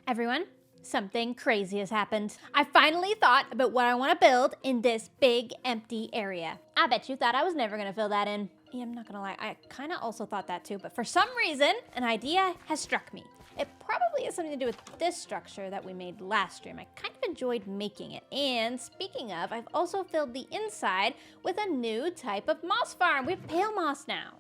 Everyone, something crazy has happened. I finally thought about what I want to build in this big empty area. I bet you thought I was never going to fill that in. Yeah, I'm not going to lie, I kind of also thought that too, but for some reason, an idea has struck me. It probably has something to do with this structure that we made last stream. I kind of enjoyed making it. And speaking of, I've also filled the inside with a new type of moss farm. We have pale moss now,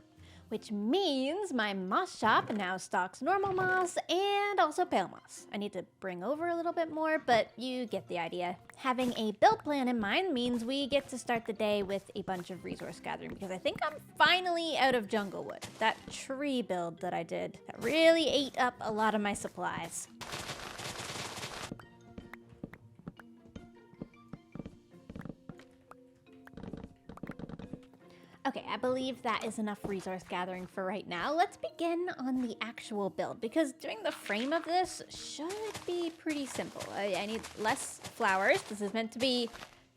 which means my moss shop now stocks normal moss and also pale moss. I need to bring over a little bit more, but you get the idea. Having a build plan in mind means we get to start the day with a bunch of resource gathering because I think I'm finally out of jungle wood. That tree build that I did, that really ate up a lot of my supplies. Okay, I believe that is enough resource gathering for right now. Let's begin on the actual build because doing the frame of this should be pretty simple. I need less flowers. This is meant to be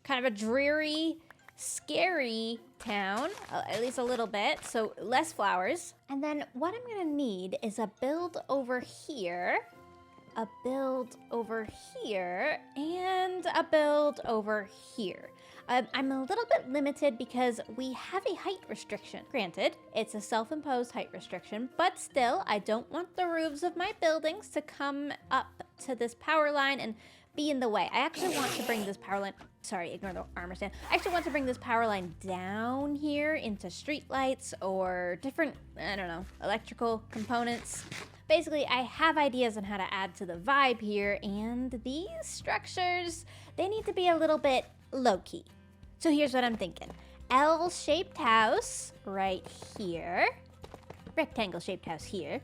kind of a dreary, scary town, at least a little bit, so less flowers. And then what I'm gonna need is a build over here, a build over here, and a build over here. I'm a little bit limited because we have a height restriction. Granted, it's a self-imposed height restriction, but still, I don't want the roofs of my buildings to come up to this power line and be in the way. I actually want to bring this power line, sorry, ignore the armor stand. I actually want to bring this power line down here into street lights or different, I don't know, electrical components. Basically, I have ideas on how to add to the vibe here, and these structures, they need to be a little bit low-key. So here's what I'm thinking. L-shaped house right here. Rectangle-shaped house here.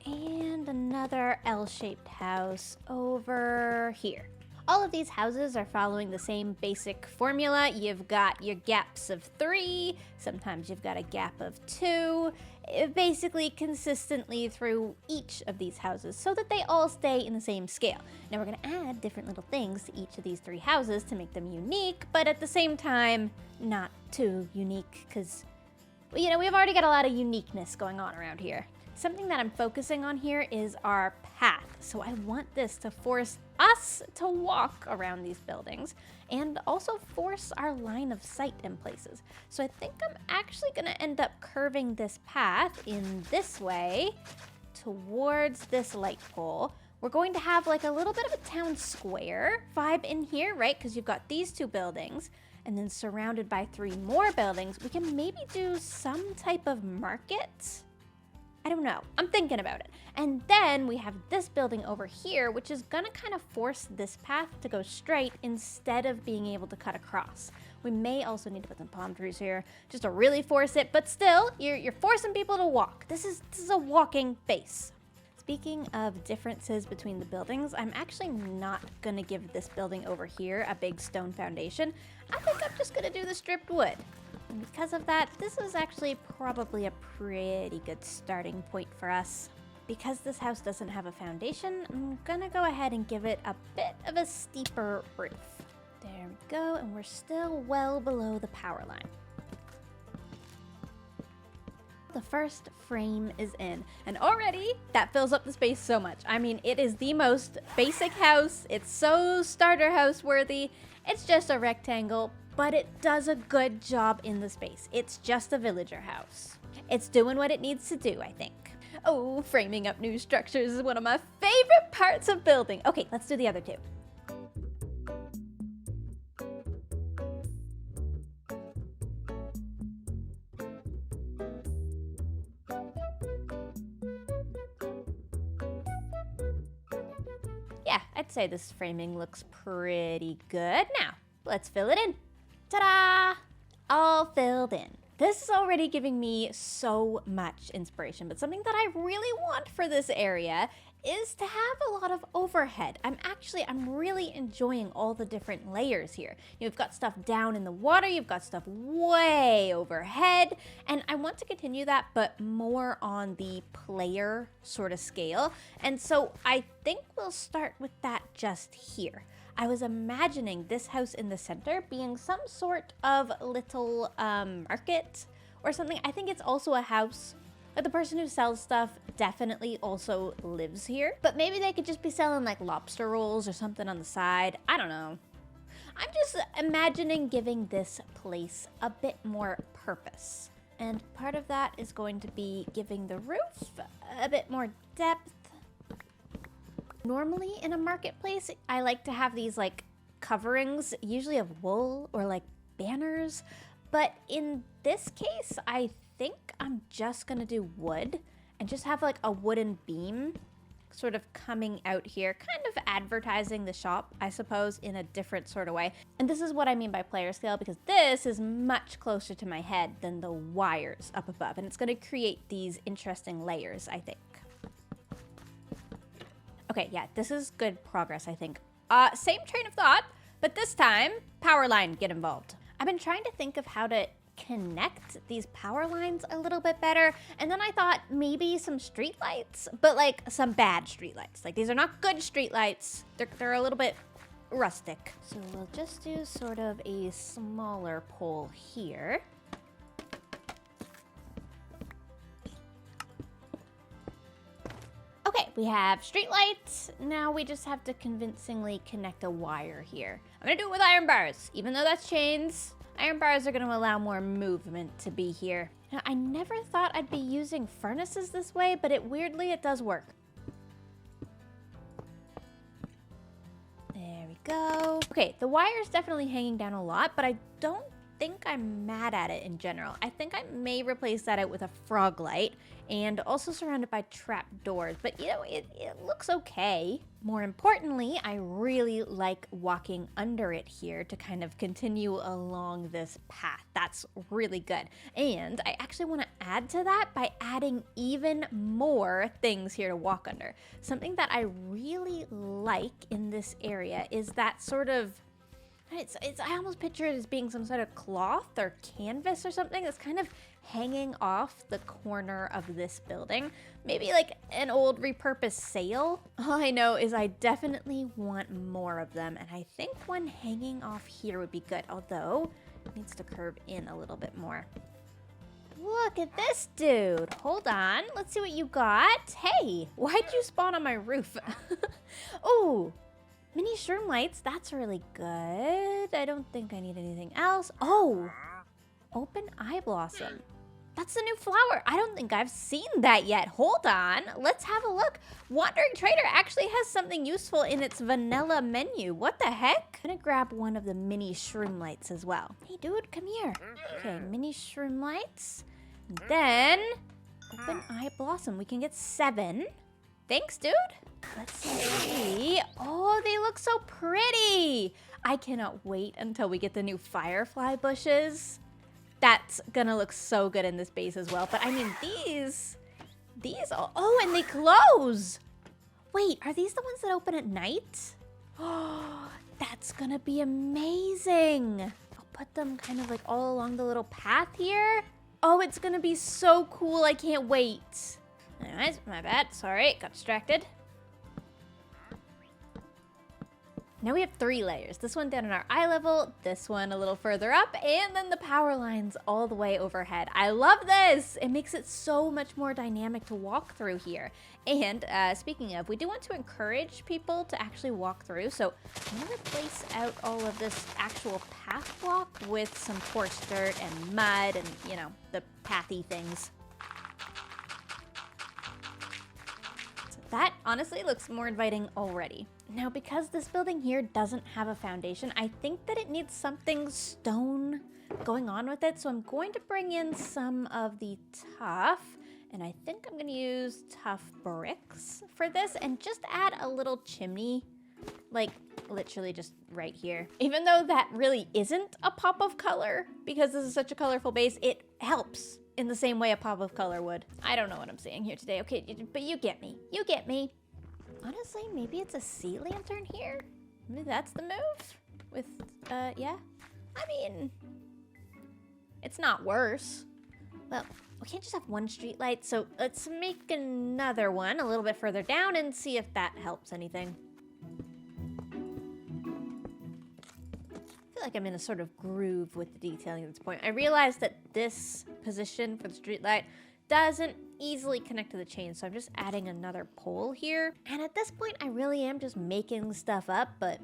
And another L-shaped house over here. All of these houses are following the same basic formula. You've got your gaps of 3, sometimes you've got a gap of 2, basically consistently through each of these houses so that they all stay in the same scale. Now we're gonna add different little things to each of these 3 houses to make them unique, but at the same time, not too unique because, you know, we've already got a lot of uniqueness going on around here. Something that I'm focusing on here is our path. So I want this to force us to walk around these buildings and also force our line of sight in places. So I think I'm actually gonna end up curving this path in this way towards this light pole. We're going to have like a little bit of a town square vibe in here, right? Because you've got these 2 buildings and then surrounded by 3 more buildings. We can maybe do some type of market. I don't know, I'm thinking about it. And then we have this building over here, which is gonna kind of force this path to go straight instead of being able to cut across. We may also need to put some palm trees here just to really force it, but still, you're forcing people to walk. This is a walking base. Speaking of differences between the buildings, I'm actually not gonna give this building over here a big stone foundation. I think I'm just gonna do the stripped wood. And because of that, this is actually probably a pretty good starting point for us. Because this house doesn't have a foundation, I'm gonna go ahead and give it a bit of a steeper roof. There we go, and we're still well below the power line. The first frame is in, and already that fills up the space so much. I mean, it is the most basic house. It's so starter house worthy. It's just a rectangle, but it does a good job in the space. It's just a villager house. It's doing what it needs to do, I think. Oh, framing up new structures is one of my favorite parts of building. Okay, let's do the other 2. Yeah, I'd say this framing looks pretty good. Now, let's fill it in. Ta-da! All filled in. This is already giving me so much inspiration, but something that I really want for this area is to have a lot of overhead. I'm really enjoying all the different layers here. You've got stuff down in the water, you've got stuff way overhead, and I want to continue that, but more on the player sort of scale. And so I think we'll start with that just here. I was imagining this house in the center being some sort of little market or something. I think it's also a house But the person who sells stuff definitely also lives here. But maybe they could just be selling like lobster rolls or something on the side. I don't know. I'm just imagining giving this place a bit more purpose. And part of that is going to be giving the roof a bit more depth. Normally in a marketplace, I like to have these like coverings, usually of wool or like banners. But in this case, I think I'm just gonna do wood and just have like a wooden beam sort of coming out here, kind of advertising the shop, I suppose, in a different sort of way. And this is what I mean by player scale, because this is much closer to my head than the wires up above. And it's gonna create these interesting layers, I think. Okay, yeah, this is good progress, I think. Same train of thought, but this time, power line get involved. I've been trying to think of how to connect these power lines a little bit better, and then I thought maybe some street lights, but like some bad street lights. Like these are not good street lights. They're a little bit rustic. So we'll just do sort of a smaller pole here. Okay, we have street lights. Now we just have to convincingly connect a wire here. I'm gonna do it with iron bars. Even though that's chains, iron bars are gonna allow more movement to be here. Now, I never thought I'd be using furnaces this way, but weirdly it does work. There we go. Okay, the wire's definitely hanging down a lot, but I don't think I'm mad at it in general. I think I may replace that out with a frog light and also surrounded by trap doors, but you know, it looks okay. More importantly, I really like walking under it here to kind of continue along this path. That's really good. And I actually want to add to that by adding even more things here to walk under. Something that I really like in this area is that sort of I almost picture it as being some sort of cloth or canvas or something that's kind of hanging off the corner of this building. Maybe like an old repurposed sail. All I know is I definitely want more of them, and I think one hanging off here would be good, although it needs to curve in a little bit more. Look at this dude. Hold on. Let's see what you got. Hey, why'd you spawn on my roof? Oh. Mini shroom lights, that's really good. I don't think I need anything else. Oh, open eye blossom. That's the new flower. I don't think I've seen that yet. Hold on, let's have a look. Wandering Trader actually has something useful in its vanilla menu. What the heck? I'm gonna grab one of the mini shroom lights as well. Hey dude, come here. Okay, mini shroom lights. And then, open eye blossom. We can get 7. Thanks, dude. Let's see. Oh, they look so pretty. I cannot wait until we get the new firefly bushes. That's gonna look so good in this base as well. But I mean, these all, oh, and they close. Wait, are these the ones that open at night? Oh, that's gonna be amazing. I'll put them kind of like all along the little path here. Oh, it's gonna be so cool. I can't wait. Anyways, my bad. Sorry, got distracted. Now we have 3 layers. This one down in our eye level, this one a little further up, and then the power lines all the way overhead. I love this! It makes it so much more dynamic to walk through here. And speaking of, we do want to encourage people to actually walk through, so I'm gonna replace out all of this actual path block with some coarse dirt and mud and, you know, the pathy things. That honestly looks more inviting already. Now, because this building here doesn't have a foundation, I think that it needs something stone going on with it. So I'm going to bring in some of the tough, and I think I'm going to use tough bricks for this and just add a little chimney, like literally just right here. Even though that really isn't a pop of color, because this is such a colorful base, it helps in the same way a pop of color would. I don't know what I'm saying here today. Okay, but you get me. You get me. Honestly, maybe it's a sea lantern here. Maybe that's the move with, yeah. I mean, it's not worse. Well, we can't just have one street light, so let's make another one a little bit further down and see if that helps anything. I feel like I'm in a sort of groove with the detailing at this point. I realized that this position for the street light doesn't easily connect to the chain, so I'm just adding another pole here. And at this point, I really am just making stuff up, but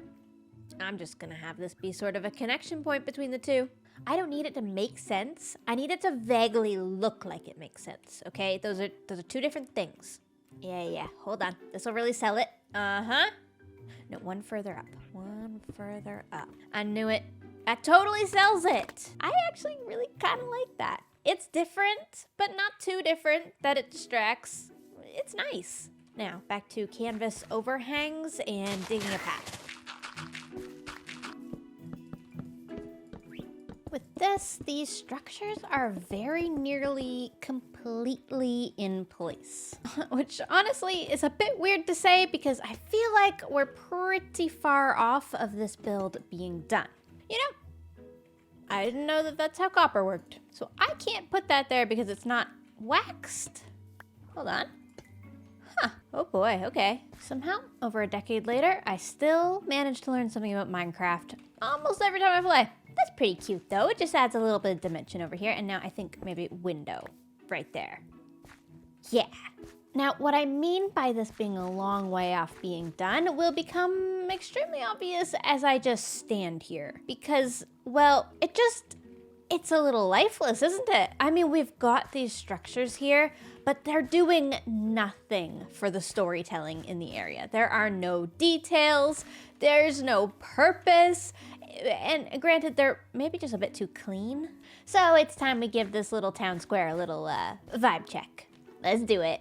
I'm just gonna have this be sort of a connection point between the two. I don't need it to make sense. I need it to vaguely look like it makes sense, okay? Those are two different things. Yeah, hold on. This will really sell it. Uh-huh. No, one further up. One further up. I knew it. That totally sells it. I actually really kind of like that. It's different, but not too different that it distracts. It's nice. Now, back to canvas overhangs and digging a path. With this, these structures are very nearly completely in place. Which honestly is a bit weird to say because I feel like we're pretty far off of this build being done. You know, I didn't know that that's how copper worked. So I can't put that there because it's not waxed. Hold on. Huh, oh boy, okay. Somehow, over a decade later, I still managed to learn something about Minecraft almost every time I play. That's pretty cute though. It just adds a little bit of dimension over here. And now I think maybe window right there. Yeah. Now, what I mean by this being a long way off being done will become extremely obvious as I just stand here. Because, well, it's a little lifeless, isn't it? I mean, we've got these structures here, but they're doing nothing for the storytelling in the area. There are no details, there's no purpose, and granted, they're maybe just a bit too clean. So it's time we give this little town square a little vibe check. Let's do it.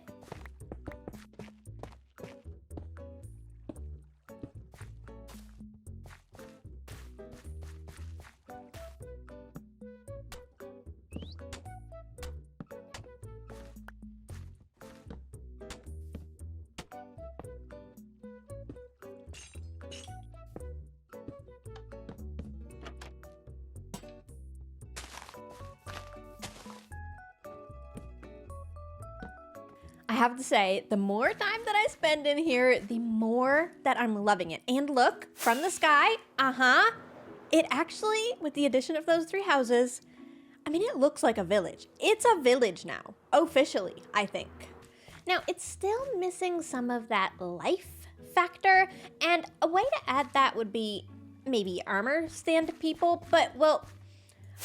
I have to say, the more time that I spend in here, the more that I'm loving it. And look, from the sky, it actually, with the addition of those 3 houses, I mean, it looks like a village. It's a village now, officially, I think. Now, it's still missing some of that life factor, and a way to add that would be maybe armor stand people, but, well,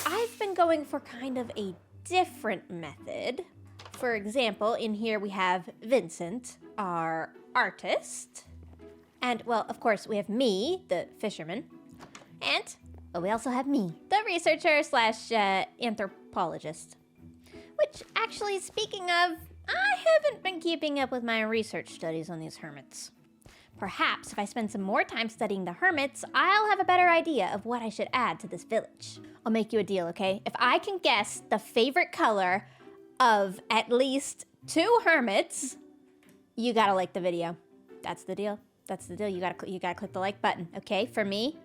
I've been going for kind of a different method. For example, in here we have Vincent, our artist. And, well, of course, we have me, the fisherman. And, well, we also have me, the researcher slash anthropologist. Which, actually, speaking of, I haven't been keeping up with my research studies on these hermits. Perhaps if I spend some more time studying the hermits, I'll have a better idea of what I should add to this village. I'll make you a deal, okay? If I can guess the favorite color of at least 2 hermits, you gotta like the video. That's the deal. That's the deal. You gotta click the like button, okay? For me,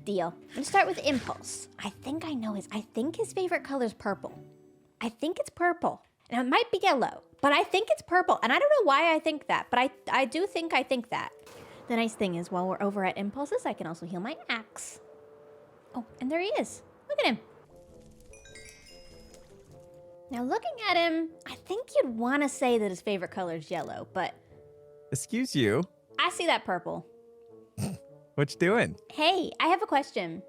deal. I'm gonna start with Impulse. I think his favorite color is purple. I think it's purple. Now it might be yellow, but I think it's purple. And I don't know why I think that, but I do think that. The nice thing is, while we're over at Impulses, I can also heal my axe. Oh, and there he is. Look at him. Now, looking at him, I think you'd want to say that his favorite color is yellow, but... Excuse you. I see that purple. What you doing? Hey, I have a question.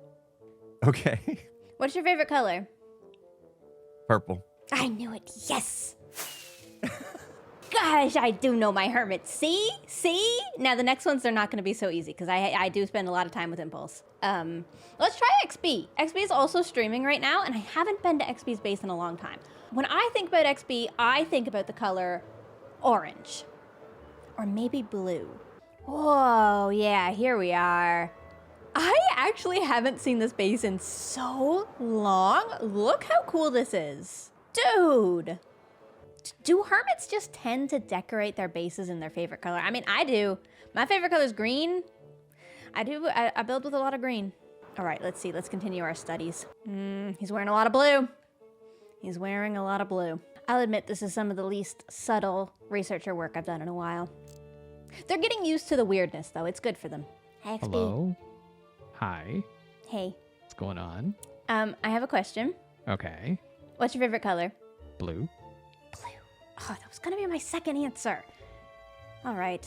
Okay. What's your favorite color? Purple. I knew it. Yes! Gosh, I do know my hermits. See? Now, the next ones are not going to be so easy, because I do spend a lot of time with Impulse. Let's try XP. XP is also streaming right now, and I haven't been to XP's base in a long time. When I think about XP, I think about the color orange. Or maybe blue. Whoa, yeah, here we are. I actually haven't seen this base in so long. Look how cool this is. Dude. Do hermits just tend to decorate their bases in their favorite color? I mean, I do. My favorite color is green. I build with a lot of green. All right, let's see. Let's continue our studies. He's wearing a lot of blue. He's wearing a lot of blue. I'll admit this is some of the least subtle researcher work I've done in a while. They're getting used to the weirdness, though. It's good for them. Hey, XP. Hello. Hi. Hey. What's going on? I have a question. Okay. What's your favorite color? Blue. Blue. Oh, that was gonna be my second answer. All right.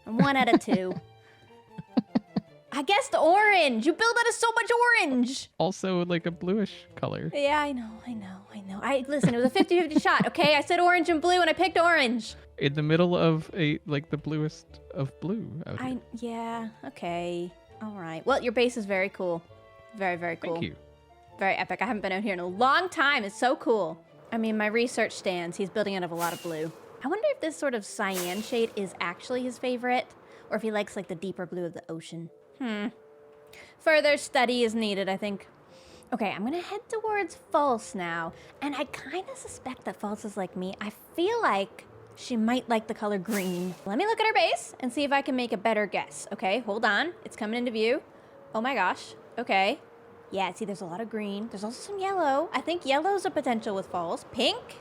I'm 1 out of 2. I guessed orange. You build out of so much orange. Also like a bluish color. Yeah, I know. Listen, it was a 50-50 shot, okay? I said orange and blue and I picked orange. In the middle of like the bluest of blue out here. Yeah, okay. All right. Well, your base is very cool. Very, very cool. Thank you. Very epic. I haven't been out here in a long time. It's so cool. I mean, my research stands. He's building out of a lot of blue. I wonder if this sort of cyan shade is actually his favorite, or if he likes like the deeper blue of the ocean. Further study is needed, I think. Okay, I'm gonna head towards False now, and I kind of suspect that False is like me. I feel like she might like the color green. Let me look at her base and see if I can make a better guess. Okay, hold on. It's coming into view. Oh my gosh. Okay. Yeah, see, there's a lot of green. There's also some yellow. I think yellow's a potential with False. Pink?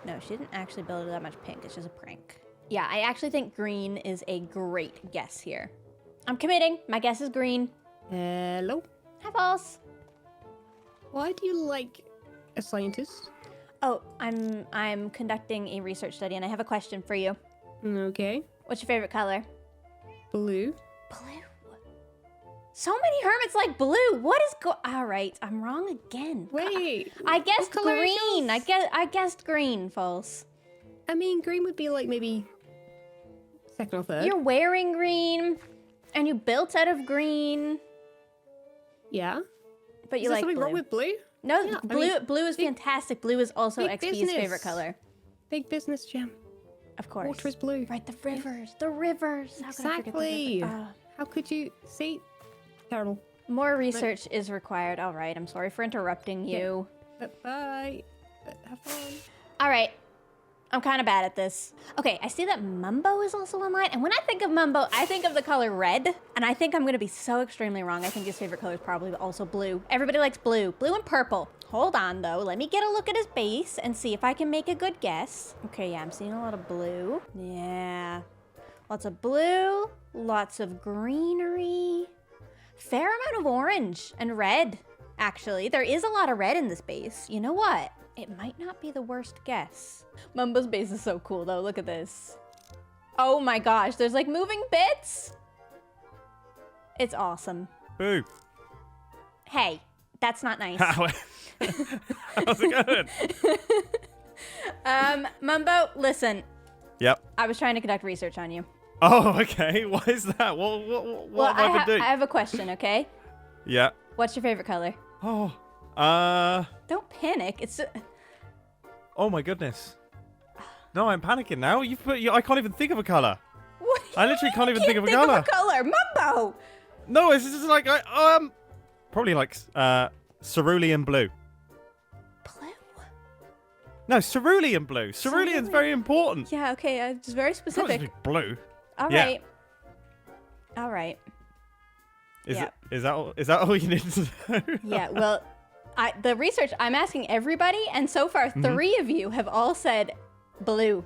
No, she didn't actually build that much pink. It's just a prank. Yeah, I actually think green is a great guess here. I'm committing. My guess is green. Hello. Hi, False. Why do you like a scientist? Oh, I'm conducting a research study, and I have a question for you. Okay. What's your favorite color? Blue. Blue. So many hermits like blue. What is all right, I'm wrong again. Wait. I guessed color is green. yours? I guessed green, False. I mean, green would be like maybe second or third. You're wearing green, and you built out of green, Yeah. but you Is there like something blue. wrong with blue? No, Yeah, I blue. mean, Blue is big- fantastic. Blue is also big XP's business. favorite color. Big business, Gem. Of course. Water is blue. Right, the rivers. The rivers. How could I forget the Exactly. rivers? How could you see? Terrible. More research is required. All right, I'm sorry for interrupting you. But bye. Have fun. All right. I'm kind of bad at this. Okay, I see that Mumbo is also online. And when I think of Mumbo, I think of the color red. And I think I'm going to be so extremely wrong. I think his favorite color is probably also blue. Everybody likes blue. Blue and purple. Hold on, though. Let me get a look at his base and see if I can make a good guess. Okay, yeah, I'm seeing a lot of blue. Yeah. Lots of blue. Lots of greenery. Fair amount of orange and red, actually. There is a lot of red in this base. You know what? It might not be the worst guess. Mumbo's base is so cool, though. Look at this. Oh my gosh, there's like moving bits. It's awesome. Boo. Hey, that's not nice. How's it going? Mumbo, listen. Yep. I was trying to conduct research on you. Oh, okay. Why is that? What have I been doing? I have a question, okay? Yeah. What's your favorite color? Oh. Don't panic. It's Oh my goodness. No, I'm panicking now. I can't even think of a color. what? I literally can't even think of a Think color. of a color, Mumbo. No, it's just like probably like cerulean blue. Blue. No, cerulean blue. Cerulean's very important. Yeah. Okay. It's very It's not specific. just blue. All Yeah. right. All right. Is Yeah. is that all you need to know? Yeah. Well, the research I'm asking everybody, and so far Mm-hmm. 3 of you have all said blue.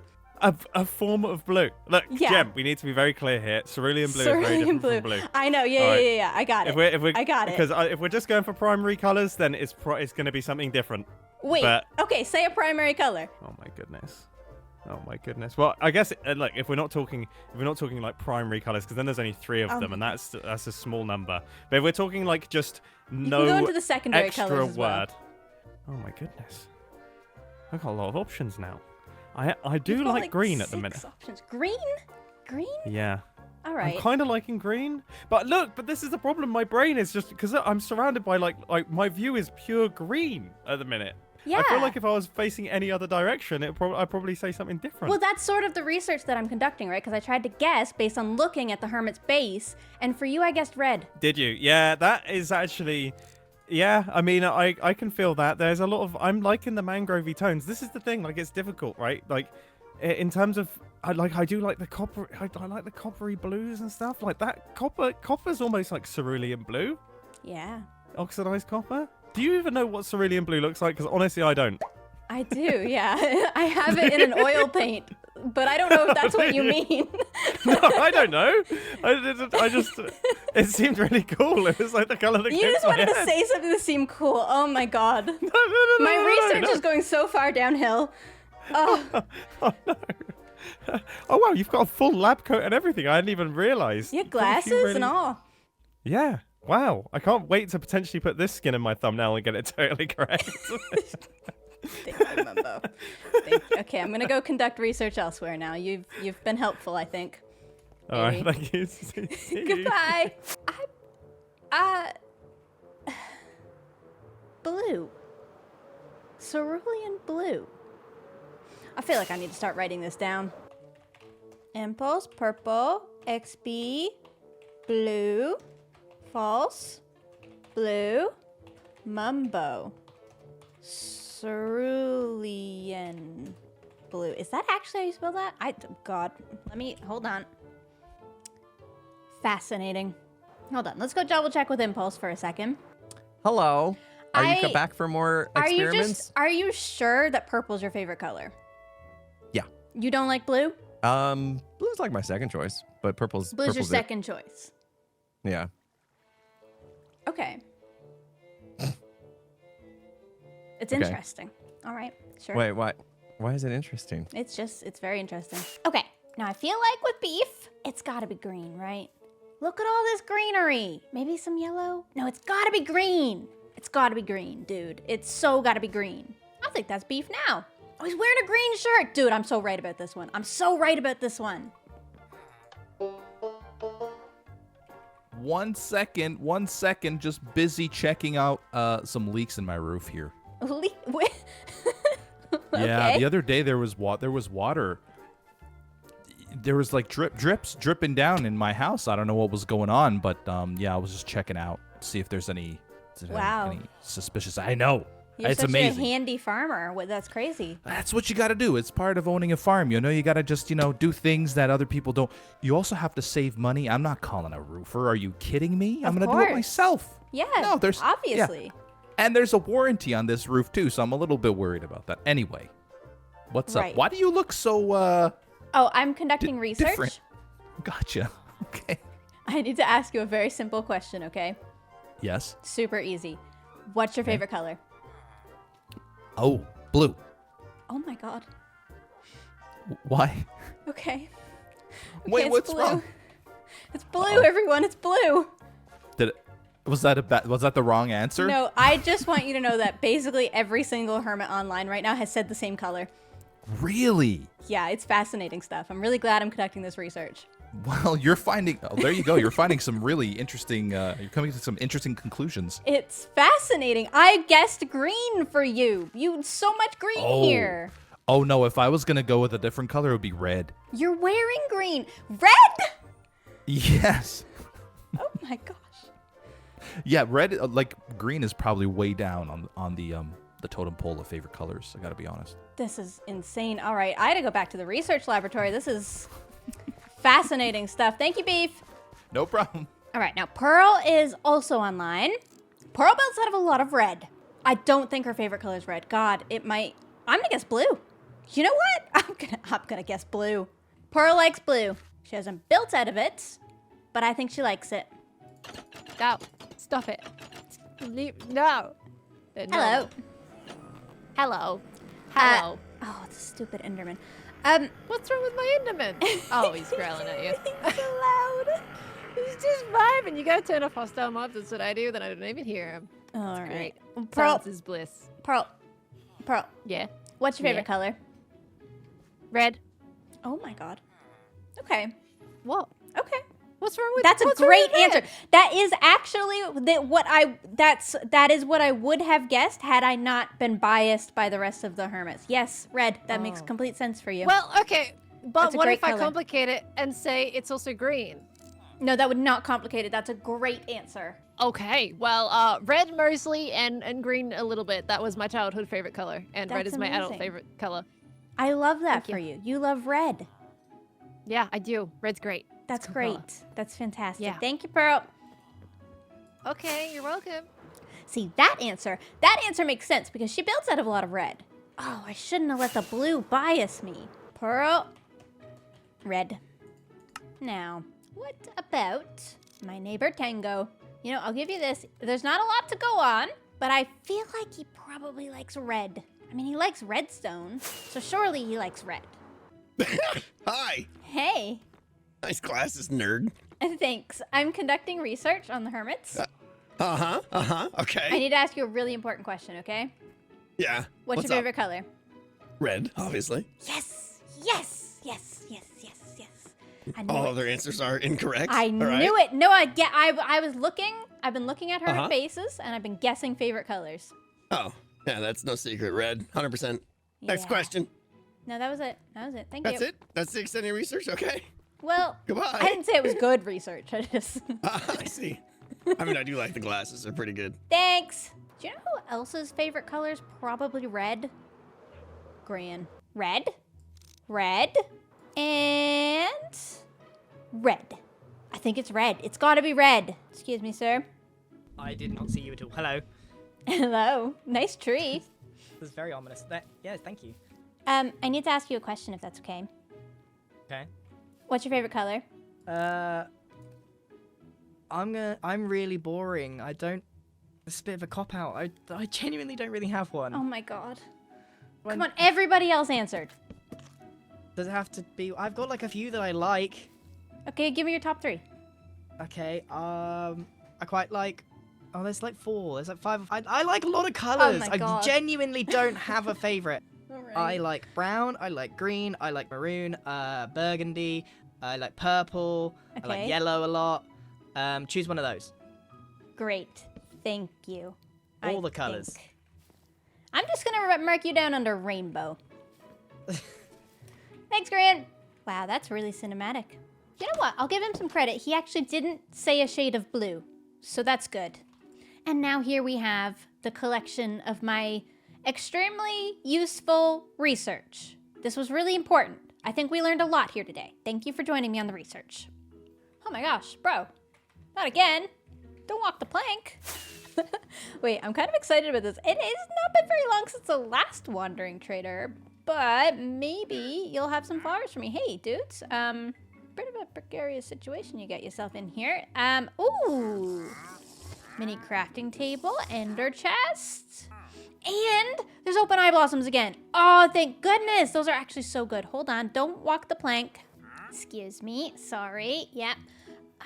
A form of blue. Look, Yeah. Gem, we need to be very clear here. Cerulean blue is very Cerulean different from blue. I know. Yeah. All right. Yeah. I got it. If we're, I got it. Because if we're just going for primary colors, then it's going to be something different. Wait. but- Okay. Say a primary color. Oh my goodness. Oh my goodness. Well, I guess look, if we're not talking like primary colors, because then there's only 3 of them, and that's a small number. But if we're talking like just no can go into the secondary extra colors as well. word. Oh my goodness. I've got a lot of options now. I do You've got, like green at the 6 minute. Options. Green. Green. Yeah. All right. I'm kind of liking green, but look, this is the problem. My brain is just because I'm surrounded by like my view is pure green at the minute. Yeah. I feel like if I was facing any other direction, I'd probably say something different. Well, that's sort of the research that I'm conducting, right? Because I tried to guess based on looking at the hermit's base, and for you, I guessed red. Did you? Yeah, that is actually. Yeah, I mean, I can feel that. There's a lot of. I'm liking the mangrovey tones. This is the thing. Like, it's difficult, right? Like, in terms of. I do like the copper. I like the coppery blues and stuff like that. Copper's almost like cerulean blue, Yeah. oxidized copper. Do you even know what cerulean blue looks like? Because honestly, I don't. I do, yeah. I have it in an oil paint, but I don't know if that's what you mean. No, I don't know. I just. It seemed really cool. It was like the color that You came just to my wanted to head. say something that seemed cool. Oh my god. No, My no, research no. is going so far downhill. Oh, Oh no. Oh wow, you've got a full lab coat and everything. I hadn't even realized. you have Look at you glasses and really- all. Yeah. Wow. I can't wait to potentially put this skin in my thumbnail and get it totally correct. Thank you, Mumbo. Okay, I'm gonna go conduct research elsewhere now. You've been helpful, I think. All right. Maybe. Thank you. See you. Goodbye. Blue. Cerulean blue. I feel like I need to start writing this down. Impulse, purple, XB, blue, false, blue, Mumbo, cerulean blue. Is that actually how you spell that? God, hold on. Fascinating. Hold on, let's go double check with Impulse for a second. Hello. Are you I- back for more experiments? Are you sure that purple's your favorite color? Yeah. You don't like blue? Blue's like my second choice, but Blue's your purple's it. second choice. Yeah. Okay. It's Okay. interesting. All right, sure. Wait, why? Why is it interesting? It's very interesting. Okay, now I feel like with beef, it's gotta be green, right? Look at all this greenery. Maybe some yellow? No, it's gotta be green. It's gotta be green, dude. It's so gotta be green. I think that's beef now. Oh, he's wearing a green shirt. Dude, I'm so right about this one. I'm so right about this one. 1 second, just busy checking out some leaks in my roof here. Yeah, Okay. the other day there was water. There was like drips dripping down in my house. I don't know what was going on, but yeah, I was just checking out to see if there's any Wow. any suspicious. I know. You're It's such amazing. a handy farmer. That's crazy. That's what you got to do. It's part of owning a farm. You know, you got to just, do things that other people don't. You also have to save money. I'm not calling a roofer. Are you kidding me? I'm Of going to do it course. myself. Yeah, No, there's yeah. obviously. And there's a warranty on this roof too, so I'm a little bit worried about that. Anyway, what's Right. up? Why do you look so Oh, I'm conducting research. different? Gotcha. Okay. I need to ask you a very simple question, okay? Yes. Super easy. What's your favorite color? Oh, blue. Oh my god. Why? Okay. Wait, it's what's blue. wrong? It's blue, everyone. It's blue. Was that the wrong answer? No, I just want you to know that basically every single hermit online right now has said the same color. Really? Yeah, it's fascinating stuff. I'm really glad I'm conducting this research. Well, you're finding. Oh, there you go. You're finding some really interesting. You're coming to some interesting conclusions. It's fascinating. I guessed green for you. You so much green Oh. here. Oh no! If I was gonna go with a different color, it would be red. You're wearing green. Red? Yes. Oh my gosh. Yeah, red. Like green is probably way down on the totem pole of favorite colors. I gotta be honest. This is insane. All right, I had to go back to the research laboratory. This is fascinating stuff. Thank you, Beef. No problem. All right, now Pearl is also online. Pearl builds out of a lot of red. I don't think her favorite color is red. God, it might. I'm gonna guess blue. You know what? I'm gonna guess blue. Pearl likes blue. She hasn't built out of it, but I think she likes it. No, stop it. No. Hello. Hello. Hello. Oh, it's a stupid Enderman. What's wrong with my Enderman? Oh, he's growling at you. He's so loud. He's just vibing. You gotta turn off hostile mobs. That's what I do. Then I don't even hear him. All Great. right. Pearl. Silence is bliss. Pearl. Yeah. What's your favorite Yeah. color? Red. Oh my god. Okay. What? Okay. What's wrong with? That's a what's wrong great with answer. red? That is actually that is what I would have guessed had I not been biased by the rest of the hermits. Yes, red. That makes Oh. complete sense for you. Well, okay. But That's a what great if I color. complicate it and say it's also green? No, that would not complicate it. That's a great answer. Okay. Well, red mostly and green a little bit. That was my childhood favorite color, and red That's is my adult amazing. favorite color. I love that Thank for you. You love red. Yeah, I do. Red's great. That's cool great. color. That's fantastic. Yeah. Thank you, Pearl. Okay, you're welcome. See, that answer makes sense because she builds out of a lot of red. Oh, I shouldn't have let the blue bias me. Pearl. Red. Now, what about my neighbor Tango? You know, I'll give you this. There's not a lot to go on, but I feel like he probably likes red. I mean, he likes redstone, so surely he likes red. Hi. Hey, Nice glasses, nerd. thanks. I'm conducting research on the hermits. Okay. I need to ask you a really important question, okay? Yeah. What's your up? favorite color? Red, obviously. Yes, yes, yes, yes, yes, yes. I knew All it. other answers are incorrect. I All knew right. it. No, I was looking. I've been looking at her Uh-huh. faces, and I've been guessing favorite colors. Oh, yeah, that's no secret. Red, 100%. Next Yeah. question. No, that was it. That was it. Thank That's you. it? That's the extent of research? Okay. Well, Goodbye. I didn't say it was good research. I just. I see. I mean, I do like the glasses. They're pretty good. Thanks. Do you know who else's favorite color is probably red? Green. Red. Red. And red. I think it's red. It's gotta be red. Excuse me, sir. I did not see you at all. Hello. Hello. Nice tree. This is very ominous. Yeah, thank you. I need to ask you a question if that's okay. Okay. What's your favorite color? I'm really boring. I don't. It's a bit of a cop out. I genuinely don't really have one. Oh my god. When- Come on, everybody else answered. Does it have to be? I've got like a few that I like. Okay, give me your top 3. Okay. I quite like. Oh, there's like 4. There's like 5. I like a lot of colors. my I God. genuinely don't have a favorite. Alright. I like brown. I like green. I like maroon. Burgundy. I like purple. I Okay. like yellow a lot. Choose one of those. Great. Thank you. All the colours. think. I'm just gonna mark you down under rainbow. Thanks, Grant. Wow, that's really cinematic. You know what? I'll give him some credit. He actually didn't say a shade of blue, so that's good. And now here we have the collection of my extremely useful research. This was really important. I think we learned a lot here today. Thank you for joining me on the research. Oh my gosh, bro. Not again. Don't walk the plank. Wait, I'm kind of excited about this. It has not been very long since the last Wandering Trader, but maybe you'll have some flowers for me. Hey, dudes. Bit of a precarious situation you got yourself in here. Ooh. Mini crafting table, ender chest. And there's open eye blossoms again. Oh, thank goodness. Those are actually so good. Hold on. Don't walk the plank. Excuse me. Sorry. Yep.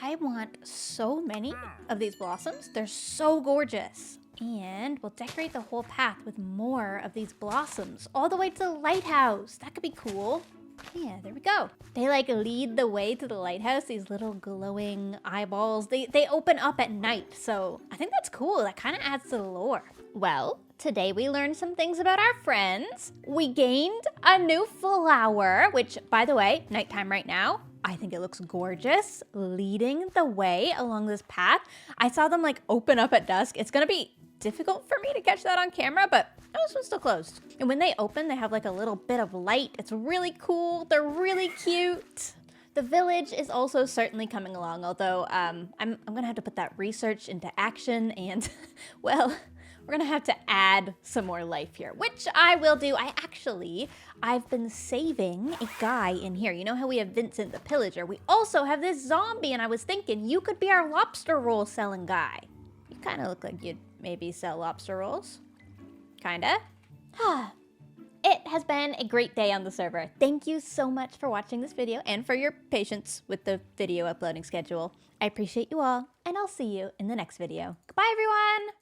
I want so many of these blossoms. They're so gorgeous. And we'll decorate the whole path with more of these blossoms all the way to the lighthouse. That could be cool. Yeah, there we go. They like lead the way to the lighthouse, these little glowing eyeballs. They open up at night, so I think that's cool. That kind of adds to the lore. Well, today we learned some things about our friends. We gained a new flower, which, by the way, nighttime right now. I think it looks gorgeous, leading the way along this path. I saw them like open up at dusk. It's gonna be difficult for me to catch that on camera, but oh, this one's still closed. And when they open, they have like a little bit of light. It's really cool. They're really cute. The village is also certainly coming along, although I'm gonna have to put that research into action and, well, we're gonna have to add some more life here, which I will do. I've been saving a guy in here. You know how we have Vincent the Pillager? We also have this zombie, and I was thinking you could be our lobster roll selling guy. You kind of look like you'd maybe sell lobster rolls. Kinda. It has been a great day on the server. Thank you so much for watching this video and for your patience with the video uploading schedule. I appreciate you all, and I'll see you in the next video. Goodbye, everyone!